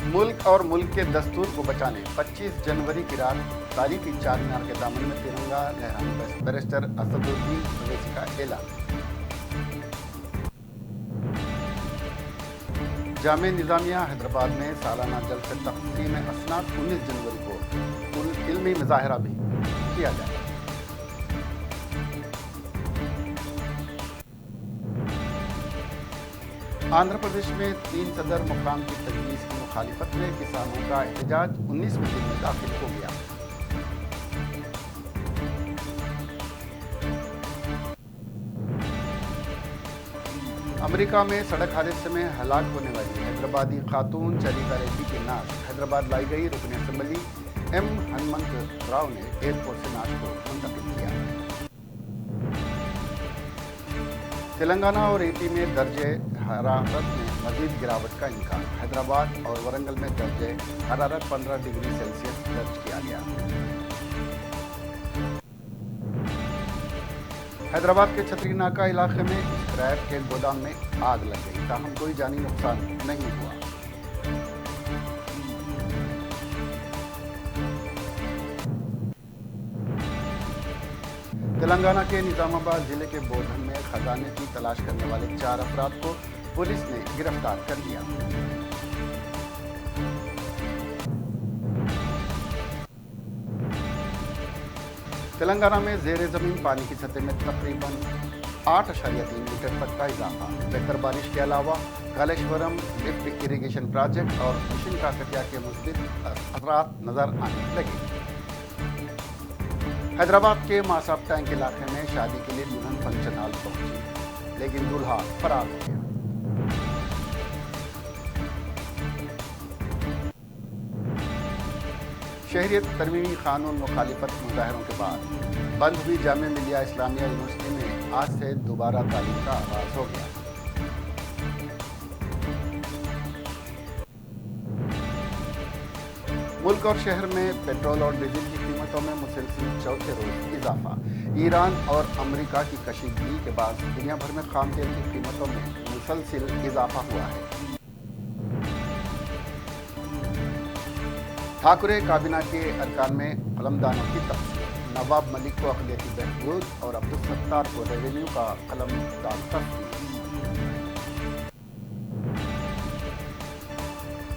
मुल्क और मुल्क के दस्तूर को बचाने 25 जनवरी की रात तारीखी चार मीनार के दामन में तिरंगा लहराने बैरिस्टर असदुद्दीन ओवैसी का ऐलान। जामे निज़ामिया हैदराबाद में सालाना जलसे तक़सीम असनाद 19 जनवरी को इल्मी मुज़ाहरा भी किया जाएगा। आंध्र प्रदेश में 3 सदर मुकाम की तजवीज़ की मुखालिफत में किसानों का एहतजाज 19वें दिन में दाखिल हो गया। अमेरिका में सड़क हादसे में हलाक होने वाली हैदराबादी खातून चरिता रेड्डी की नाश हैदराबाद लाई गई। रुकन असेंबली एम हनुमंत राव ने एयरपोर्ट से नाश को मुंतकिल किया। तेलंगाना और एपी में दर्जे हरारत में मजीद गिरावट का इम्कान। हैदराबाद और वरंगल में दर्जे हरारत 15 डिग्री सेल्सियस दर्ज किया गया। हैदराबाद के छतरी नाका इलाके में स्क्रैप के गोदाम में आग लग गई, ताहम कोई जानी नुकसान नहीं हुआ। तेलंगाना के निजामाबाद जिले के बोधन में खजाने की तलाश करने वाले 4 अफराद को पुलिस ने गिरफ्तार कर लिया। तेलंगाना में जेर जमीन पानी की सतह में तकरीबन 8.3 मीटर तक का इजाफा। बेहतर बारिश के अलावा कालेश्वरम लिफ्ट इरिगेशन प्रोजेक्ट और मिशन काकतिया के मुस्बित असरात नजर आने लगे। हैदराबाद के मासाब टैंक इलाके में शादी के लिए दुल्हन फंक्शन हॉल पहुंची, लेकिन दूल्हा फरार हो गया। शहरियत तरमीमी कानून मुखालिफत मुजाहरों के बाद बंद हुई जामे मिलिया इस्लामिया यूनिवर्सिटी में आज से दोबारा तालीम का आगाज हो गया। मुल्क और शहर में पेट्रोल और डीजल की कीमतों में मुसलसल चौथे रोज इजाफा। ईरान और अमेरिका की कशीदगी के बाद दुनिया भर में खाम तेल की कीमतों में मुसलसल इजाफा हुआ है। ठाकुरे काबीना के अरकान में कलमदानों की तकसीम। नवाब मलिक को अक़लियती बहबूद और अब्दुल सत्तार को रेवेन्यू का कलमदान तस्वीर।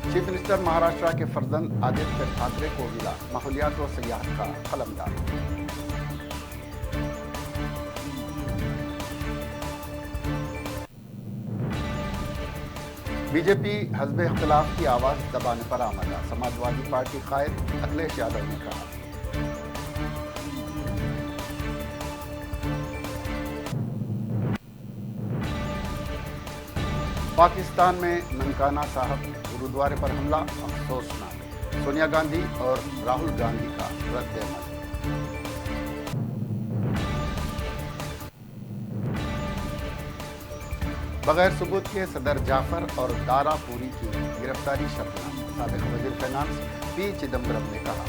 चीफ मिनिस्टर महाराष्ट्र के फर्जंद आदित्य ठाकरे को मिला माहौलियात और सियाहत का कलमदान। बीजेपी हज़्ब इख्तिलाफ की आवाज़ दबाने पर आमदा। समाजवादी पार्टी कायद अखिलेश यादव ने कहा। पाकिस्तान में ननकाना साहब गुरुद्वारे पर हमला अफसोसनाक। सोनिया गांधी और राहुल गांधी का रद्द-ए-अमल। बगैर सबूत के सदर जाफर और दारापुरी की गिरफ्तारी शर्मनाक। साबिक वजीर फाइनेंस पी चिदम्बरम ने कहा।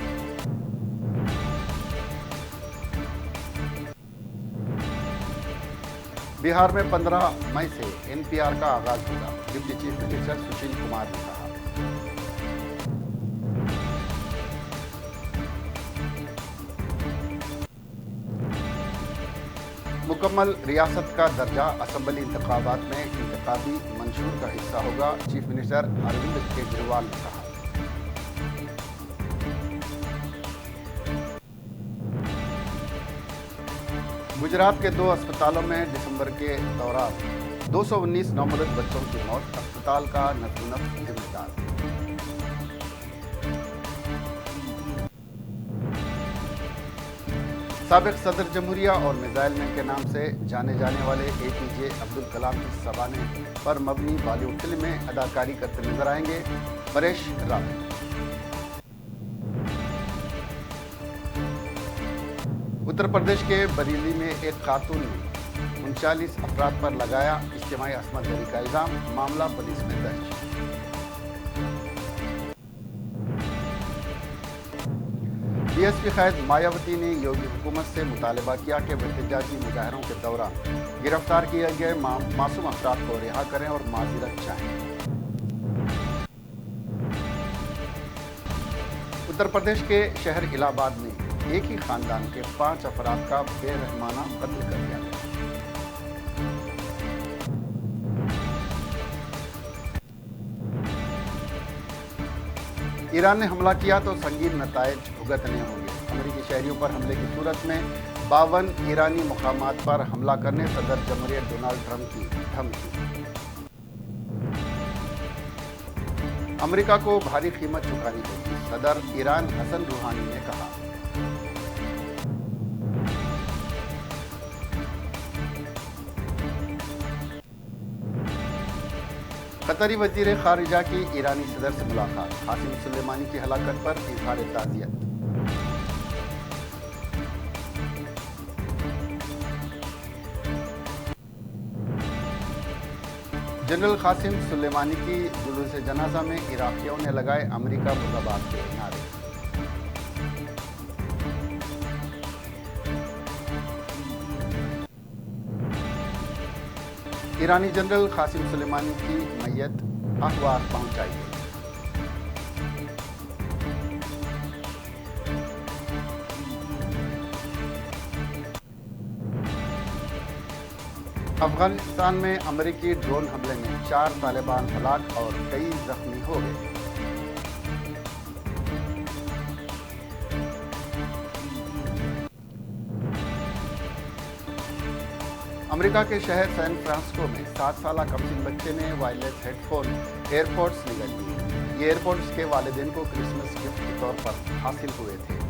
बिहार में 15 मई से एनपीआर का आगाज होगा, deputy chief minister Sushil Kumar ने कहा। मुकम्मल रियासत का दर्जा असेंबली इंतखाबात में इंतखाबी मंशूर का हिस्सा होगा, चीफ मिनिस्टर अरविंद केजरीवाल ने कहा। गुजरात के 2 अस्पतालों में दिसंबर के दौरान 219 नवमौलूद बच्चों की मौत। अस्पताल का नज़्म-ओ-नस्क़ जिम्मेदार। साबिक सदर जमहूरिया और मिसाइल मैन के नाम से जाने जाने वाले एपीजे अब्दुल कलाम की सवाने पर मबनी बॉलीवुड फिल्म में अदाकारी करते नजर आएंगे परेश रावल। उत्तर प्रदेश के बरेली में एक खातून ने 39 अफराद पर लगाया इज्तिमाई असमत दरी का इल्जाम। मामला पुलिस में दर्ज। बीएसपी कायद मायावती ने योगी हुकूमत से मुतालबा किया कि वह एहतजाजी मुजाहरों के दौरान गिरफ्तार किए गए मासूम अफराद को रिहा करें और माज़िरत चाहें। उत्तर प्रदेश के शहर इलाहाबाद में एक ही खानदान के 5 अफराद का बेरहमाना कत्ल कर दिया गया। ईरान ने हमला किया तो संगीन नतायज भुगतने होंगे। अमेरिकी शहरियों पर हमले की सूरत में 52 ईरानी मुकामात पर हमला करने सदर जमहूरियत डोनाल्ड ट्रंप की धमकी। अमेरिका को भारी कीमत चुकानी होगी, सदर ईरान हसन रूहानी ने कहा। कतरी वजीर खारिजा की ईरानी सदर से मुलाकात, कासिम सुलेमानी की हलाकत पर इजहार ताज़ियत। जनरल कासिम सुलेमानी की जुलूस जनाजा में इराकियों ने लगाए अमेरिका मुर्दाबाद के नारे। ईरानी जनरल कासिम सुलेमानी की मैयत अखबार पहुंचाई गई। अफगानिस्तान में अमेरिकी ड्रोन हमले में 4 तालिबान हलाक और कई जख्मी हो गए। अमेरिका के शहर सैन फ्रांसिस्को में 7 साल कमसिन बच्चे ने वायरलेस हेडफोन एयरपोर्ट्स निगल लिए। ये एयरपोर्ट्स के वालिदैन को क्रिसमस गिफ्ट के तौर पर हासिल हुए थे।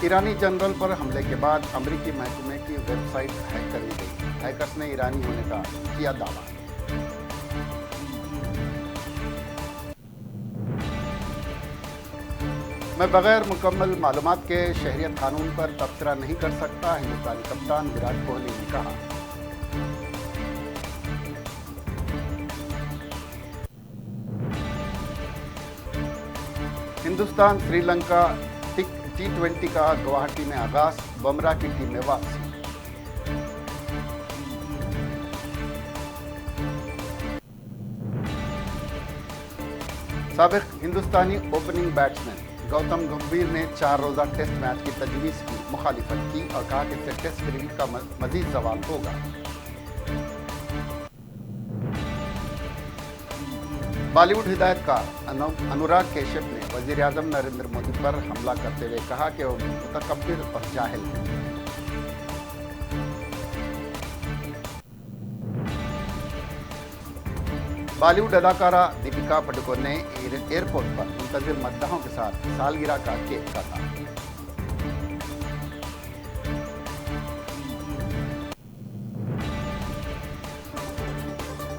ईरानी जनरल पर हमले के बाद अमेरिकी महकमे की वेबसाइट हैक कर ली गई। हैकर्स ने ईरानी होने का किया दावा। मैं बगैर मुकम्मल मालूमात के शहरियत कानून पर तबसरा नहीं कर सकता, हिंदुस्तानी कप्तान विराट कोहली ने कहा। हिंदुस्तान श्रीलंका T20 का गुवाहाटी में आगाज, बुमराह की टीम में वापसी। साबिक हिंदुस्तानी ओपनिंग बैट्समैन गौतम गंभीर ने 4 रोजा टेस्ट मैच की तजवीज़ की मुखालिफत की और कहा कि इससे टेस्ट क्रिकेट का मजीद सवाल होगा। बॉलीवुड हिदायतकार अनुराग कश्यप ने वजीर आजम नरेंद्र मोदी पर हमला करते हुए कहा कि वो मुतकब्बिर और जाहिल है। बॉलीवुड अदाकारा दीपिका पादुकोण ने एयरपोर्ट पर मुंतजिर मद्दाहों के साथ सालगिरह का केक काटा।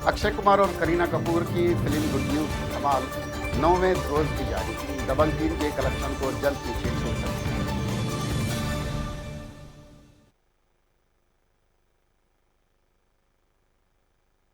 अक्षय कुमार और करीना कपूर की फिल्म गुड न्यूज धमाल 9वें रोज भी जारी। डबल 3 के कलेक्शन को जल्द पीछे